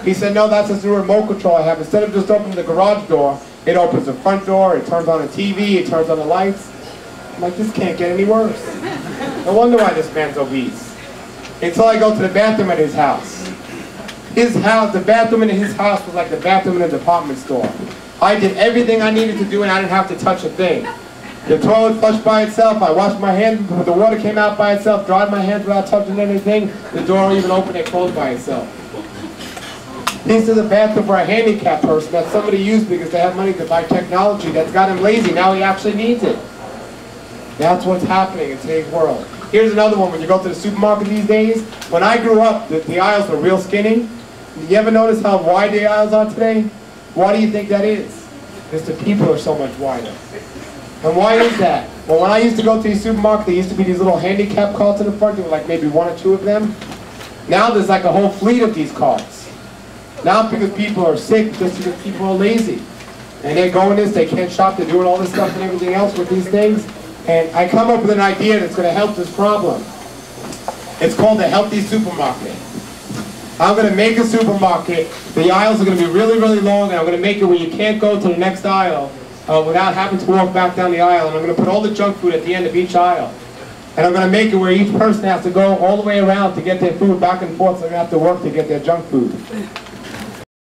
He said, no, that's just the remote control I have. Instead of just opening the garage door, it opens the front door, it turns on the TV, it turns on the lights. I'm like, this can't get any worse. No wonder why this man's obese. Until I go to the bathroom at his house. His house, the bathroom in his house was like the bathroom in a department store. I did everything I needed to do and I didn't have to touch a thing. The toilet flushed by itself, I washed my hands, the water came out by itself, dried my hands without touching anything, the door even opened and closed by itself. This is a bathroom for a handicapped person that somebody used because they have money to buy technology that's got him lazy. Now he actually needs it. That's what's happening in today's world. Here's another one. When you go to the supermarket these days, when I grew up, the aisles were real skinny. You ever notice how wide the aisles are today? Why do you think that is? Because the people are so much wider. And why is that? Well, when I used to go to the supermarket, there used to be these little handicap carts in the front. There were like maybe 1 or 2 of them. Now there's like a whole fleet of these carts. Now because people are sick, just because people are lazy. And they're going this, they can't shop, they're doing all this stuff and everything else with these things. And I come up with an idea that's going to help this problem. It's called the healthy supermarket. I'm going to make a supermarket. The aisles are going to be really, really long, and I'm going to make it where you can't go to the next aisle without having to walk back down the aisle. And I'm going to put all the junk food at the end of each aisle. And I'm going to make it where each person has to go all the way around to get their food back and forth, so they're going to have to work to get their junk food.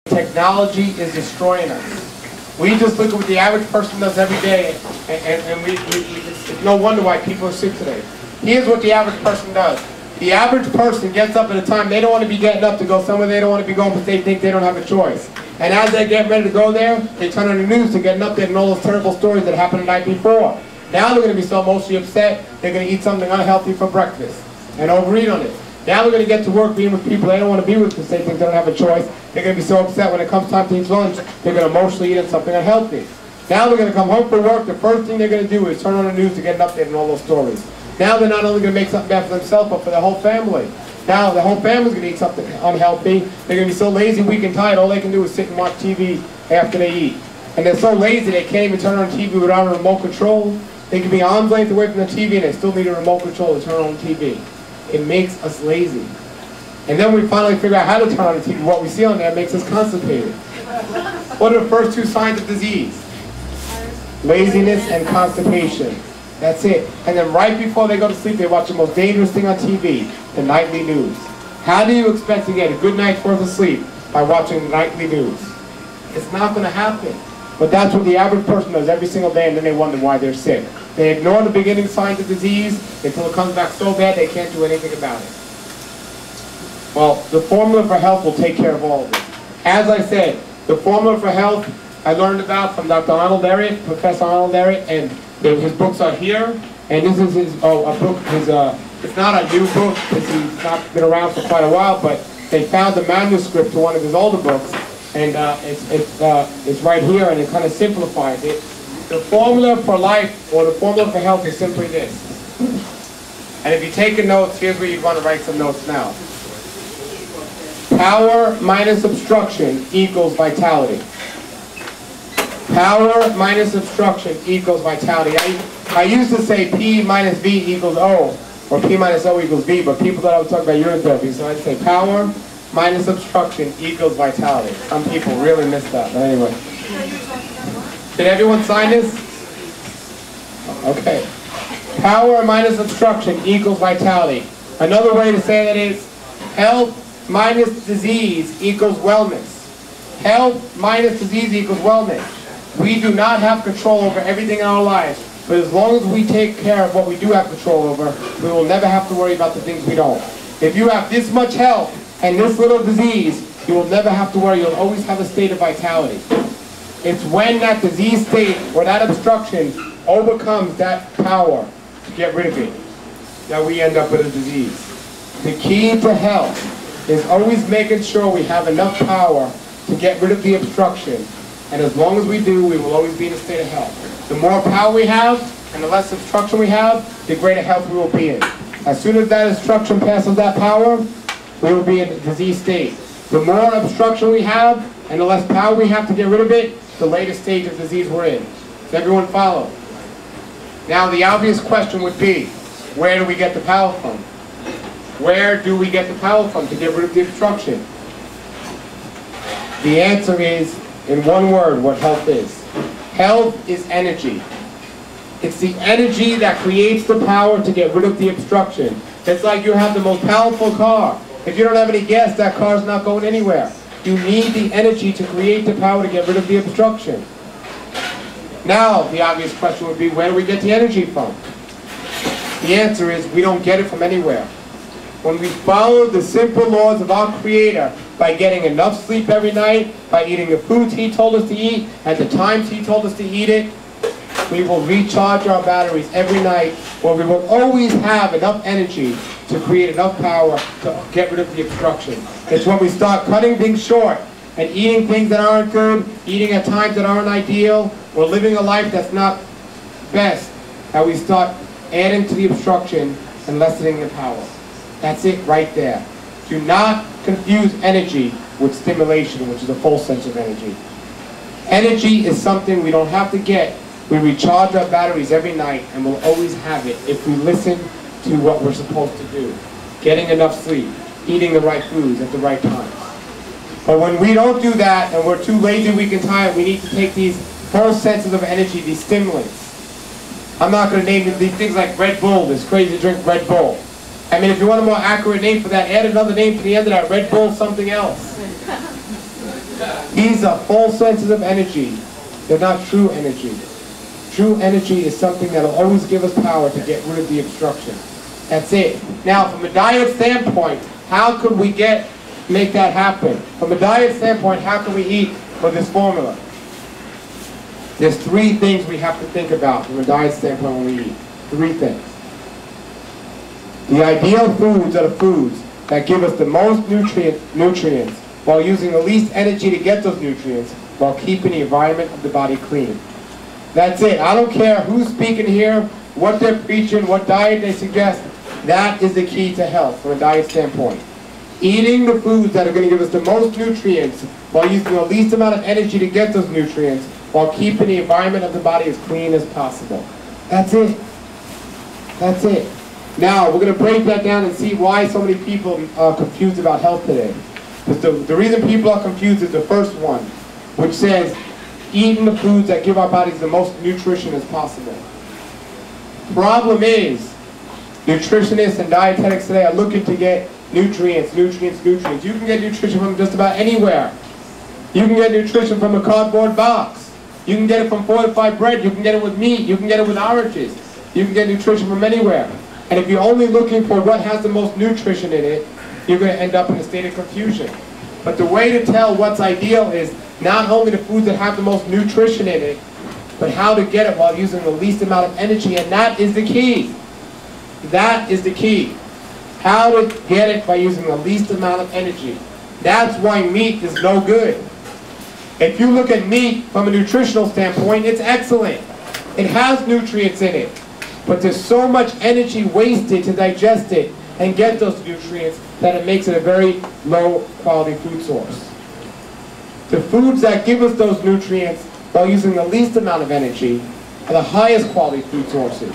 Technology is destroying us. We just look at what the average person does every day, and it's no wonder why people are sick today. Here's what the average person does. The average person gets up at a time they don't want to be getting up to go somewhere they don't want to be going, but they think they don't have a choice. And as they get ready to go there, they turn on the news to get an update on all those terrible stories that happened the night before. Now they're going to be so emotionally upset, they're going to eat something unhealthy for breakfast and overeat on it. Now they're going to get to work being with people they don't want to be with because they think they don't have a choice. They're going to be so upset when it comes time to eat lunch, they're going to emotionally eat something unhealthy. Now they're going to come home from work, the first thing they're going to do is turn on the news to get an update on all those stories. Now they're not only going to make something bad for themselves, but for their whole family. Now the whole family's going to eat something unhealthy. They're going to be so lazy, weak, and tired, all they can do is sit and watch TV after they eat. And they're so lazy they can't even turn on TV without a remote control. They can be arm's length away from the TV and they still need a remote control to turn on the TV. It makes us lazy. And then we finally figure out how to turn on the TV. What we see on there makes us constipated. What are the first 2 signs of disease? Laziness and constipation. That's it. And then right before they go to sleep, they watch the most dangerous thing on TV, the nightly news. How do you expect to get a good night's worth of sleep by watching the nightly news? It's not going to happen. But that's what the average person does every single day, and then they wonder why they're sick. They ignore the beginning signs of disease until it comes back so bad they can't do anything about it. Well, the formula for health will take care of all of this. As I said, the formula for health I learned about from Dr. Arnold Ehret, Professor Arnold Ehret, and his books are here. And this is his a book. It's not a new book because he's not been around for quite a while, but they found the manuscript to one of his older books, and it's right here, and it kind of simplifies it. The formula for life, or the formula for health, is simply this. And if you're taking notes, here's where you'd want to write some notes now. Power minus obstruction equals vitality. Power minus obstruction equals vitality. I used to say P minus V equals O, or P minus O equals V, but people thought I was talking about urine therapy, so I'd say power minus obstruction equals vitality. Some people really missed that, but anyway. Did everyone sign this? Okay. Power minus obstruction equals vitality. Another way to say that is health minus disease equals wellness. Health minus disease equals wellness. We do not have control over everything in our lives, but as long as we take care of what we do have control over, we will never have to worry about the things we don't. If you have this much health and this little disease, you will never have to worry. You'll always have a state of vitality. It's when that disease state or that obstruction overcomes that power to get rid of it that we end up with a disease. The key to health is always making sure we have enough power to get rid of the obstruction. And as long as we do, we will always be in a state of health. The more power we have and the less obstruction we have, the greater health we will be in. As soon as that obstruction passes that power, we will be in a disease state. The more obstruction we have and the less power we have to get rid of it, the later stage of disease we're in. Does everyone follow? Now the obvious question would be, where do we get the power from? Where do we get the power from to get rid of the obstruction? The answer is, in one word, what health is. Health is energy. It's the energy that creates the power to get rid of the obstruction. It's like you have the most powerful car. If you don't have any gas, that car's not going anywhere. You need the energy to create the power to get rid of the obstruction. Now, the obvious question would be, where do we get the energy from? The answer is, we don't get it from anywhere. When we follow the simple laws of our Creator, by getting enough sleep every night, by eating the foods He told us to eat, at the times He told us to eat it, we will recharge our batteries every night, where we will always have enough energy to create enough power to get rid of the obstruction. It's when we start cutting things short and eating things that aren't good, eating at times that aren't ideal, or living a life that's not best, that we start adding to the obstruction and lessening the power. That's it right there. Do not confuse energy with stimulation, which is a false sense of energy. Energy is something we don't have to get. We recharge our batteries every night, and we'll always have it if we listen to what we're supposed to do. Getting enough sleep, eating the right foods at the right times. But when we don't do that, and we're too lazy, weak, and tired, we need to take these false senses of energy, these stimulants. I'm not going to name these things like Red Bull, this crazy drink Red Bull. I mean, if you want a more accurate name for that, add another name to the end of that. Red Bull something else. These are false senses of energy. They're not true energy. True energy is something that will always give us power to get rid of the obstruction. That's it. Now, from a diet standpoint, how could we make that happen? From a diet standpoint, how can we eat for this formula? There's three things we have to think about from a diet standpoint when we eat. Three things. The ideal foods are the foods that give us the most nutrients while using the least energy to get those nutrients while keeping the environment of the body clean. That's it. I don't care who's speaking here, what they're preaching, what diet they suggest. That is the key to health from a diet standpoint. Eating the foods that are going to give us the most nutrients while using the least amount of energy to get those nutrients while keeping the environment of the body as clean as possible. That's it. That's it. Now, we're going to break that down and see why so many people are confused about health today. Because the reason people are confused is the first one, which says, eating the foods that give our bodies the most nutrition as possible. Problem is, nutritionists and dietetics today are looking to get nutrients. You can get nutrition from just about anywhere. You can get nutrition from a cardboard box. You can get it from fortified bread. You can get it with meat. You can get it with oranges. You can get nutrition from anywhere. And if you're only looking for what has the most nutrition in it, you're going to end up in a state of confusion. But the way to tell what's ideal is not only the foods that have the most nutrition in it, but how to get it while using the least amount of energy. And that is the key. That is the key. How to get it by using the least amount of energy. That's why meat is no good. If you look at meat from a nutritional standpoint, it's excellent. It has nutrients in it. But there's so much energy wasted to digest it and get those nutrients that it makes it a very low quality food source. The foods that give us those nutrients while using the least amount of energy are the highest quality food sources.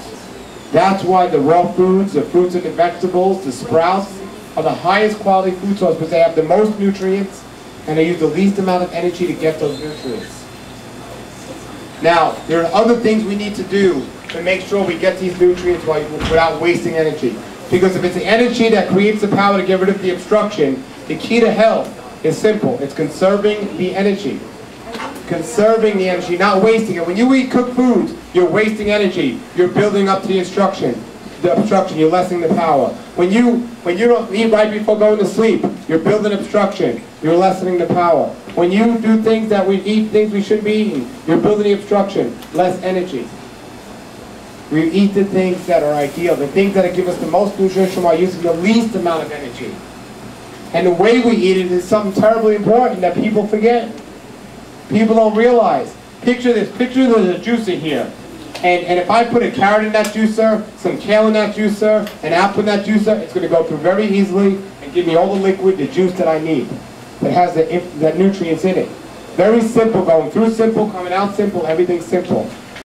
That's why the raw foods, the fruits and the vegetables, the sprouts are the highest quality food source because they have the most nutrients and they use the least amount of energy to get those nutrients. Now, there are other things we need to do to make sure we get these nutrients without wasting energy. Because if it's the energy that creates the power to get rid of the obstruction, the key to health is simple. It's conserving the energy. Conserving the energy, not wasting it. When you eat cooked foods, you're wasting energy. You're building up to the obstruction. You're lessening the power. When you don't eat right before going to sleep, you're building obstruction. You're lessening the power. When you do things that we eat, things we shouldn't be eating, you're building the obstruction, less energy. We eat the things that are ideal, the things that give us the most nutrition while using the least amount of energy. And the way we eat it is something terribly important that people forget. People don't realize. Picture this. Picture there's a juicer here. And if I put a carrot in that juicer, some kale in that juicer, an apple in that juicer, it's going to go through very easily and give me all the liquid, the juice that I need. That has the nutrients in it. Very simple, going through simple, coming out simple, everything's simple.